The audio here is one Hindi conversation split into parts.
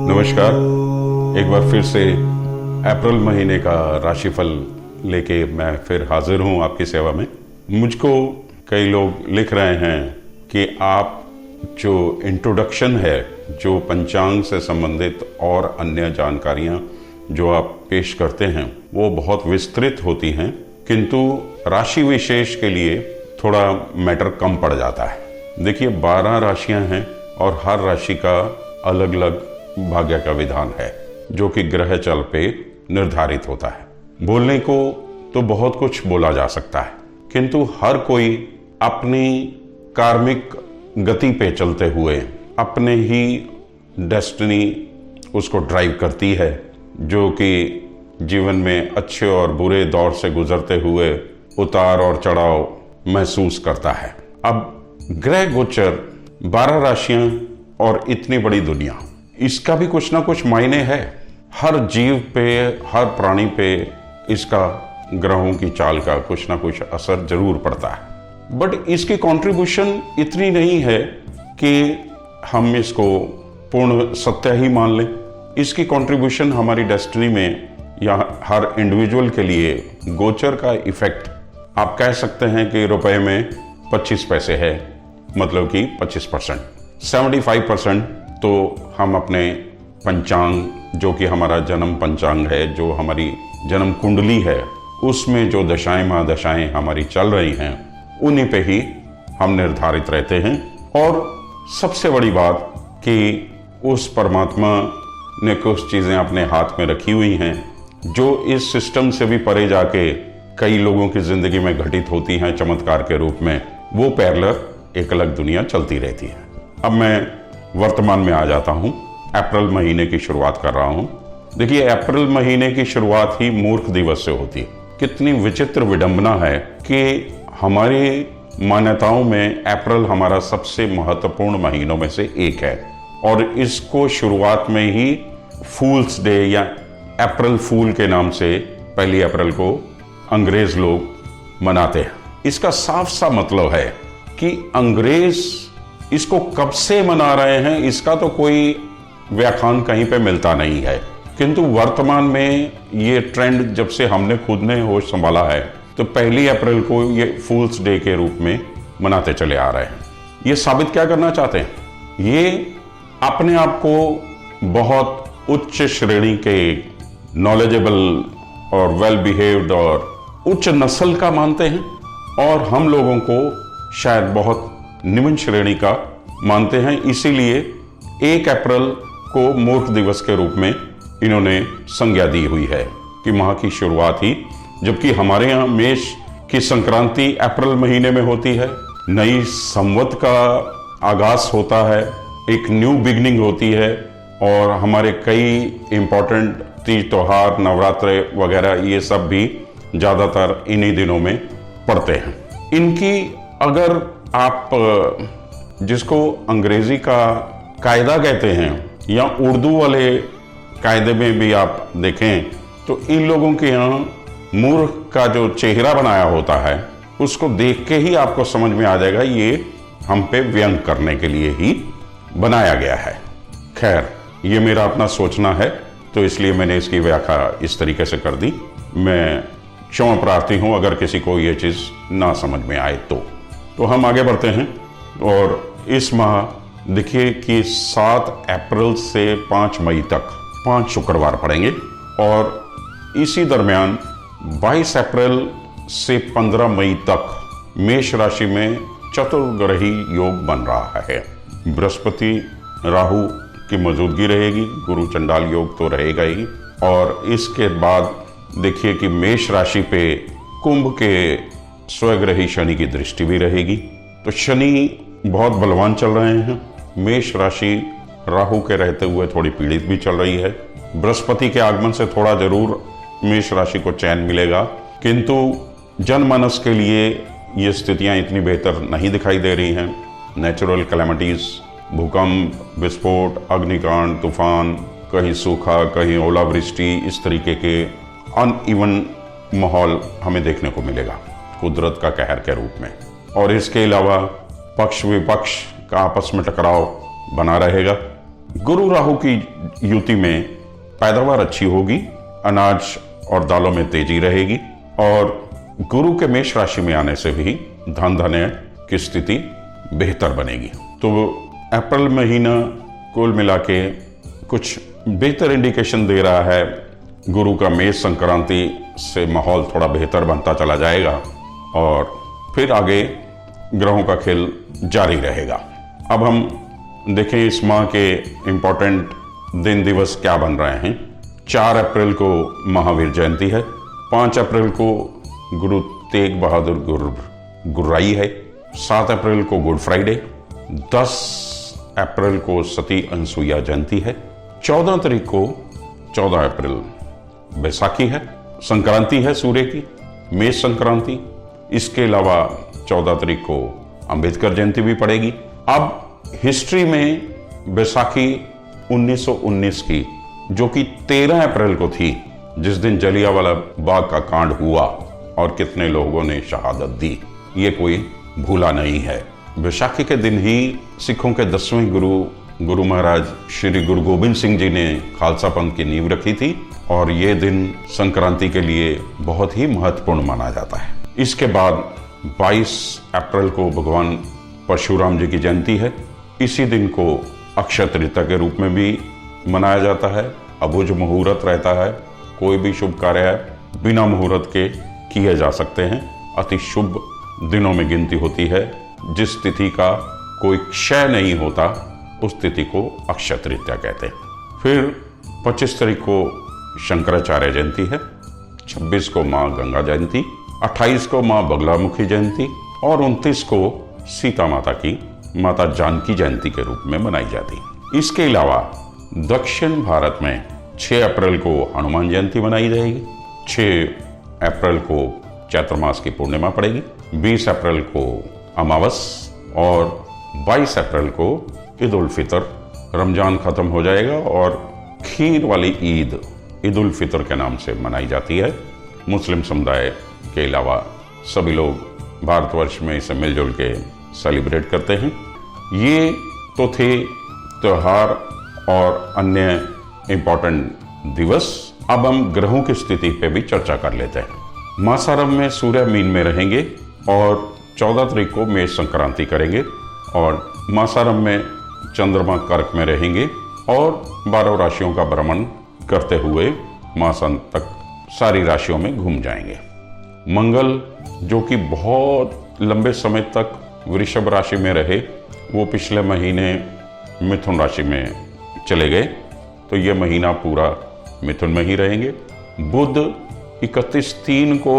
नमस्कार। एक बार फिर से अप्रैल महीने का राशिफल लेके मैं फिर हाजिर हूं आपकी सेवा में। मुझको कई लोग लिख रहे हैं कि आप जो इंट्रोडक्शन है, जो पंचांग से संबंधित और अन्य जानकारियां जो आप पेश करते हैं वो बहुत विस्तृत होती हैं, किंतु राशि विशेष के लिए थोड़ा मैटर कम पड़ जाता है। देखिए, 12 राशियां हैं और हर राशि का अलग अलग भाग्य का विधान है जो कि ग्रह चल पे निर्धारित होता है। बोलने को तो बहुत कुछ बोला जा सकता है, किंतु हर कोई अपनी कार्मिक गति पे चलते हुए अपने ही डेस्टिनी उसको ड्राइव करती है, जो कि जीवन में अच्छे और बुरे दौर से गुजरते हुए उतार और चढ़ाव महसूस करता है। अब ग्रह गोचर, 12 राशियां और इतनी बड़ी दुनिया, इसका भी कुछ ना कुछ मायने है। हर जीव पे, हर प्राणी पे इसका, ग्रहों की चाल का कुछ ना कुछ असर जरूर पड़ता है। बट इसकी कंट्रीब्यूशन इतनी नहीं है कि हम इसको पूर्ण सत्य ही मान लें। इसकी कंट्रीब्यूशन हमारी डेस्टिनी में या हर इंडिविजुअल के लिए गोचर का इफेक्ट आप कह सकते हैं कि रुपए में 25 पैसे है, मतलब कि 25%। 75% तो हम अपने पंचांग, जो कि हमारा जन्म पंचांग है, जो हमारी जन्म कुंडली है, उसमें जो दशाएं महादशाएं हमारी चल रही हैं उन्हीं पे ही हम निर्धारित रहते हैं। और सबसे बड़ी बात कि उस परमात्मा ने कुछ चीज़ें अपने हाथ में रखी हुई हैं जो इस सिस्टम से भी परे जाके कई लोगों की जिंदगी में घटित होती हैं चमत्कार के रूप में। वो पैरेलल एक अलग दुनिया चलती रहती है। अब मैं वर्तमान में आ जाता हूं। अप्रैल महीने की शुरुआत कर रहा हूं। देखिए, अप्रैल महीने की शुरुआत ही मूर्ख दिवस से होती है। कितनी विचित्र विडंबना है कि हमारी मान्यताओं में अप्रैल हमारा सबसे महत्वपूर्ण महीनों में से एक है और इसको शुरुआत में ही फूल्स डे या अप्रैल फूल के नाम से 1 अप्रैल को अंग्रेज लोग मनाते हैं। इसका साफ सा मतलब है कि अंग्रेज इसको कब से मना रहे हैं इसका तो कोई व्याख्यान कहीं पे मिलता नहीं है, किंतु वर्तमान में ये ट्रेंड जब से हमने खुद ने होश संभाला है तो 1 अप्रैल को ये फूल्स डे के रूप में मनाते चले आ रहे हैं। ये साबित क्या करना चाहते हैं? ये अपने आप को बहुत उच्च श्रेणी के, नॉलेजेबल और वेल बिहेव्ड और उच्च नस्ल का मानते हैं और हम लोगों को शायद बहुत निम्न श्रेणी का मानते हैं। इसीलिए 1 अप्रैल को मूर्ख दिवस के रूप में इन्होंने संज्ञा दी हुई है कि माह की शुरुआत ही, जबकि हमारे यहाँ मेष की संक्रांति अप्रैल महीने में होती है, नई संवत का आगाज होता है, एक न्यू बिगनिंग होती है और हमारे कई इंपॉर्टेंट तीज त्योहार, नवरात्र वगैरह ये सब भी ज़्यादातर इन्हीं दिनों में पड़ते हैं। इनकी अगर आप जिसको अंग्रेजी का कायदा कहते हैं या उर्दू वाले कायदे में भी आप देखें तो इन लोगों के यहाँ मूर्ख का जो चेहरा बनाया होता है उसको देख के ही आपको समझ में आ जाएगा ये हम पे व्यंग करने के लिए ही बनाया गया है। खैर, ये मेरा अपना सोचना है तो इसलिए मैंने इसकी व्याख्या इस तरीके से कर दी। मैं क्षमा प्रार्थी हूँ अगर किसी को ये चीज़ ना समझ में आए तो हम आगे बढ़ते हैं। और इस माह देखिए कि 7 अप्रैल से 5 मई तक 5 शुक्रवार पड़ेंगे और इसी दरमियान 22 अप्रैल से 15 मई तक मेष राशि में चतुर्ग्रही योग बन रहा है। बृहस्पति राहु की मौजूदगी रहेगी, गुरु चंडाल योग तो रहेगा ही। और इसके बाद देखिए कि मेष राशि पे कुंभ के स्वग्रही शनि की दृष्टि भी रहेगी। तो शनि बहुत बलवान चल रहे हैं। मेष राशि राहु के रहते हुए थोड़ी पीड़ित भी चल रही है। बृहस्पति के आगमन से थोड़ा जरूर मेष राशि को चैन मिलेगा, किंतु जनमानस के लिए ये स्थितियां इतनी बेहतर नहीं दिखाई दे रही हैं। नेचुरल कैलेमिटीज, भूकंप, विस्फोट, अग्निकांड, तूफान, कहीं सूखा, कहीं ओलावृष्टि, इस तरीके के अनइवन माहौल हमें देखने को मिलेगा कुदरत का कहर के रूप में। और इसके अलावा पक्ष विपक्ष का आपस में टकराव बना रहेगा। गुरु राहु की युति में पैदावार अच्छी होगी, अनाज और दालों में तेजी रहेगी, और गुरु के मेष राशि में आने से भी धन धान्य की स्थिति बेहतर बनेगी। तो अप्रैल महीना कुल मिला के कुछ बेहतर इंडिकेशन दे रहा है। गुरु का मेष संक्रांति से माहौल थोड़ा बेहतर बनता चला जाएगा और फिर आगे ग्रहों का खेल जारी रहेगा। अब हम देखें इस माह के इम्पोर्टेंट दिन दिवस क्या बन रहे हैं। 4 अप्रैल को महावीर जयंती है। 5 अप्रैल को गुरु तेग बहादुर गुर्राई है। 7 अप्रैल को गुड फ्राइडे। 10 अप्रैल को सती अनसुईया जयंती है। 14 तारीख को 14 अप्रैल बैसाखी है, संक्रांति है सूर्य की, मेष संक्रांति। इसके अलावा 14 तारीख को अंबेडकर जयंती भी पड़ेगी। अब हिस्ट्री में बैसाखी 1919 की, जो कि 13 अप्रैल को थी, जिस दिन जलियांवाला बाग का कांड हुआ और कितने लोगों ने शहादत दी, ये कोई भूला नहीं है। बैसाखी के दिन ही सिखों के 10वें गुरु महाराज श्री गुरु गोबिंद सिंह जी ने खालसा पंथ की नींव रखी थी, और ये दिन संक्रांति के लिए बहुत ही महत्वपूर्ण माना जाता है। इसके बाद 22 अप्रैल को भगवान परशुराम जी की जयंती है। इसी दिन को अक्षय तृतीया के रूप में भी मनाया जाता है। अबुझ मुहूर्त रहता है, कोई भी शुभ कार्य बिना मुहूर्त के किए जा सकते हैं। अति शुभ दिनों में गिनती होती है। जिस तिथि का कोई क्षय नहीं होता उस तिथि को अक्षय तृतीया कहते हैं। फिर 25 तारीख को शंकराचार्य जयंती है। 26 को माँ गंगा जयंती, 28 को माँ बगलामुखी जयंती और 29 को सीता माता की माता जानकी जयंती के रूप में मनाई जाती है। इसके अलावा दक्षिण भारत में 6 अप्रैल को हनुमान जयंती मनाई जाएगी। 6 अप्रैल को चैत्र मास की पूर्णिमा पड़ेगी। 20 अप्रैल को अमावस और 22 अप्रैल को ईद उल फितर, रमजान खत्म हो जाएगा और खीर वाली ईद उल फितर के नाम से मनाई जाती है। मुस्लिम समुदाय के अलावा सभी लोग भारतवर्ष में इसे मिलजुल के सेलिब्रेट करते हैं। ये तो थे त्योहार और अन्य इम्पोर्टेंट दिवस। अब हम ग्रहों की स्थिति पे भी चर्चा कर लेते हैं। मासारम में सूर्य मीन में रहेंगे और 14 तारीख को मेष संक्रांति करेंगे, और मासारम में चंद्रमा कर्क में रहेंगे और 12 राशियों का भ्रमण करते हुए मासन तक सारी राशियों में घूम जाएंगे। मंगल जो कि बहुत लंबे समय तक वृषभ राशि में रहे, वो पिछले महीने मिथुन राशि में चले गए, तो ये महीना पूरा मिथुन में ही रहेंगे। बुध 31/3 को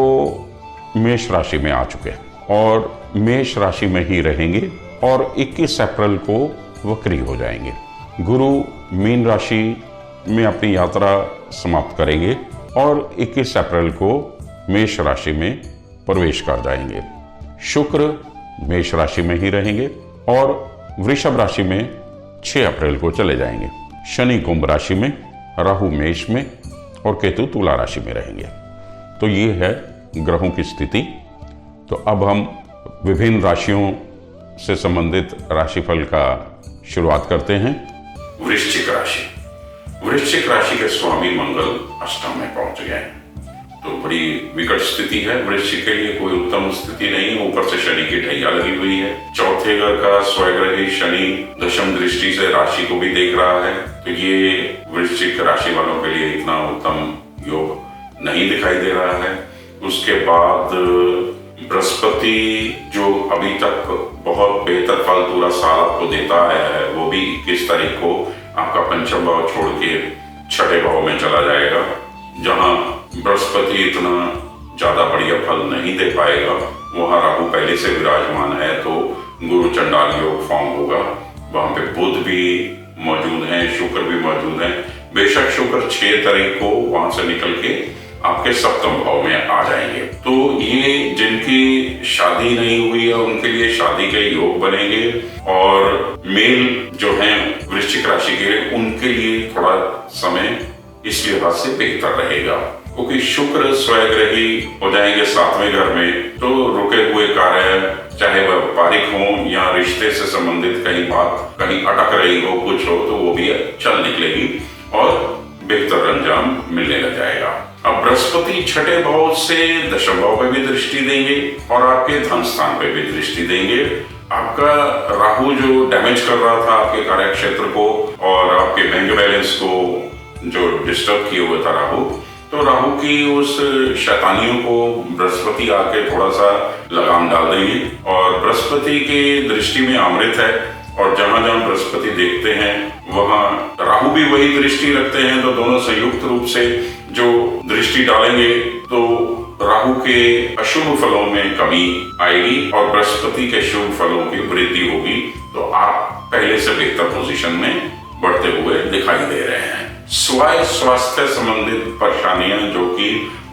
मेष राशि में आ चुके और मेष राशि में ही रहेंगे और 21 अप्रैल को वक्री हो जाएंगे। गुरु मीन राशि में अपनी यात्रा समाप्त करेंगे और 21 अप्रैल को मेष राशि में प्रवेश कर जाएंगे। शुक्र मेष राशि में ही रहेंगे और वृषभ राशि में 6 अप्रैल को चले जाएंगे। शनि कुंभ राशि में, राहु मेष में और केतु तुला राशि में रहेंगे। तो ये है ग्रहों की स्थिति। तो अब हम विभिन्न राशियों से संबंधित राशिफल का शुरुआत करते हैं। वृश्चिक राशि। वृश्चिक राशि के स्वामी मंगल अष्टम में पहुंच गए, तो बड़ी विकट स्थिति है। वृश्चिक के लिए कोई उत्तम स्थिति नहीं, ऊपर से शनि की ढैया लगी हुई है। चौथे घर का स्वग्रही शनि दशम दृष्टि से राशि को भी देख रहा है, तो ये वृश्चिक राशि वालों के लिए इतना उत्तम योग नहीं दिखाई दे रहा है। उसके बाद बृहस्पति जो अभी तक बहुत बेहतर फल पूरा साल आपको देता है, वो भी 21 तारीख को आपका पंचम भाव छोड़ के छठे भाव में चला जाएगा। जहां बृहस्पति इतना ज्यादा बढ़िया फल नहीं दे पाएगा, वहां राहु पहले से विराजमान है, तो गुरु चंडाल योग फॉर्म होगा। वहां पे बुध भी मौजूद हैं, शुक्र भी मौजूद हैं। बेशक शुक्र 6 तारीख को वहां से निकल के आपके सप्तम भाव में आ जाएंगे। तो ये जिनकी शादी नहीं हुई है उनके लिए शादी के योग बनेंगे, और मेल जो हैं वृश्चिक राशि के, उनके लिए थोड़ा समय इस लिहाज से बेहतर रहेगा, क्योंकि शुक्र स्वयग्रही हो जाएंगे 7वें घर में। तो रुके हुए कार्य, चाहे वह व्यापारिक हो या रिश्ते से संबंधित कहीं बात कहीं अटक रही हो, कुछ हो, तो वो भी चल निकलेगी और बेहतर अंजाम मिलने लग जाएगा। अब बृहस्पति 6ठे भाव से दशम भाव पे भी दृष्टि देंगे और आपके धन स्थान पे भी दृष्टि देंगे। आपका राहु जो डैमेज कर रहा था आपके कार्य क्षेत्र को और आपके बैंक बैलेंस को जो डिस्टर्ब किए हुए था राहु, तो राहु की उस शैतानियों को बृहस्पति आके थोड़ा सा लगाम डाल देंगे। और बृहस्पति की दृष्टि में अमृत है, और जहां जहां बृहस्पति देखते हैं वहां राहु भी वही दृष्टि रखते हैं, तो दोनों संयुक्त रूप से जो दृष्टि डालेंगे तो राहु के अशुभ फलों में कमी आएगी और बृहस्पति के शुभ फलों की वृद्धि होगी। तो आप पहले से बेहतर पोजीशन में बढ़ते हुए दिखाई दे रहे हैं। स्वास्थ्य संबंधित परेशानियां, जो कि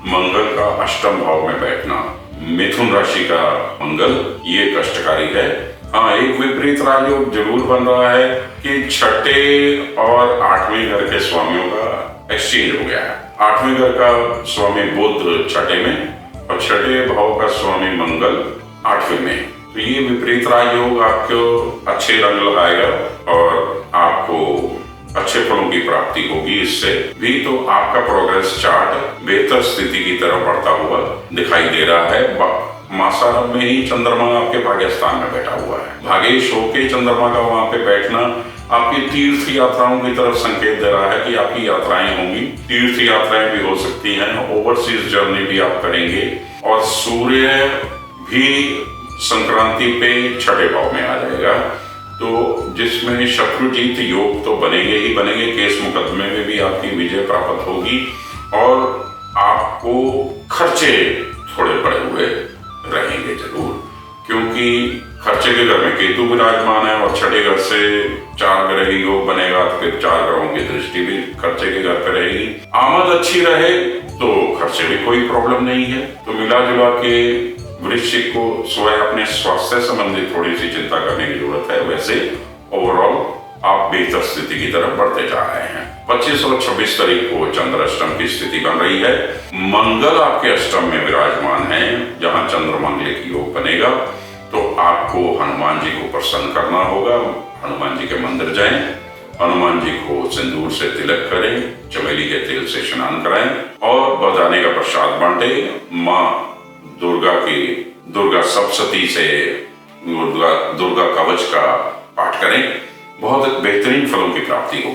मंगल का अष्टम भाव में बैठना, मिथुन राशि का मंगल, ये कष्टकारी है। हाँ, एक विपरीत राजयोग जरूर बन रहा है कि 6ठे और 8वें घर के स्वामियों का एक्सचेंज हो गया है। 8वें घर का स्वामी बुध 6ठे में और 6ठे भाव का स्वामी मंगल 8वें में। तो ये विपरीत राजयोग आपको अच्छे रंग लगाएगा और आपको अच्छे फलों की प्राप्ति होगी। इससे भी तो आपका प्रोग्रेस चार्ट बेहतर स्थिति की तरफ बढ़ता हुआ दिखाई दे रहा है। मासारंभ में ही चंद्रमा आपके भाग्य स्थान में बैठा हुआ है। भागेश होके चंद्रमा का वहां पे बैठना आपकी तीर्थ यात्राओं की तरफ संकेत दे रहा है कि आपकी यात्राएं होंगी, तीर्थ यात्राएं भी हो सकती हैं, ओवरसीज जर्नी भी आप करेंगे। और सूर्य भी संक्रांति पे 6ठे भाव में आ जाएगा, तो जिसमें शत्रु जीत योग तो बनेंगे ही बनेंगे। केस मुकदमे में भी आपकी विजय प्राप्त होगी और आपको खर्चे थोड़े बढ़े हुए रहेंगे जरूर, क्योंकि खर्चे के घर में केतु विराजमान है और 6ठे घर से 4 ग्रह योग बनेगा, तो फिर 4 ग्रहों की दृष्टि भी खर्चे के घर पे रहेगी। आमद अच्छी रहे तो खर्चे में कोई प्रॉब्लम नहीं है। तो मिला जुला के वृश्चिक को स्वयं अपने स्वास्थ्य संबंधी थोड़ी सी चिंता करने की जरूरत है। वैसे ओवरऑल आप बेहतर स्थिति की तरफ बढ़ते जा रहे हैं। 25 और 26 तारीख को चंद्र अष्टम की स्थिति बन रही है। मंगल आपके अष्टम में विराजमान है, जहां चंद्र मंगलिक योग बनेगा। तो आपको हनुमान जी को प्रसन्न करना होगा। हनुमान जी के मंदिर जाएं, हनुमान जी को सिंदूर से तिलक करें, चमेली के तेल से स्नान कराएं और बदाने का प्रसाद बांटें। माँ दुर्गा सप्तशती से दुर्गा कवच का पाठ करें। बहुत बेहतरीन फलों की प्राप्ति होगी।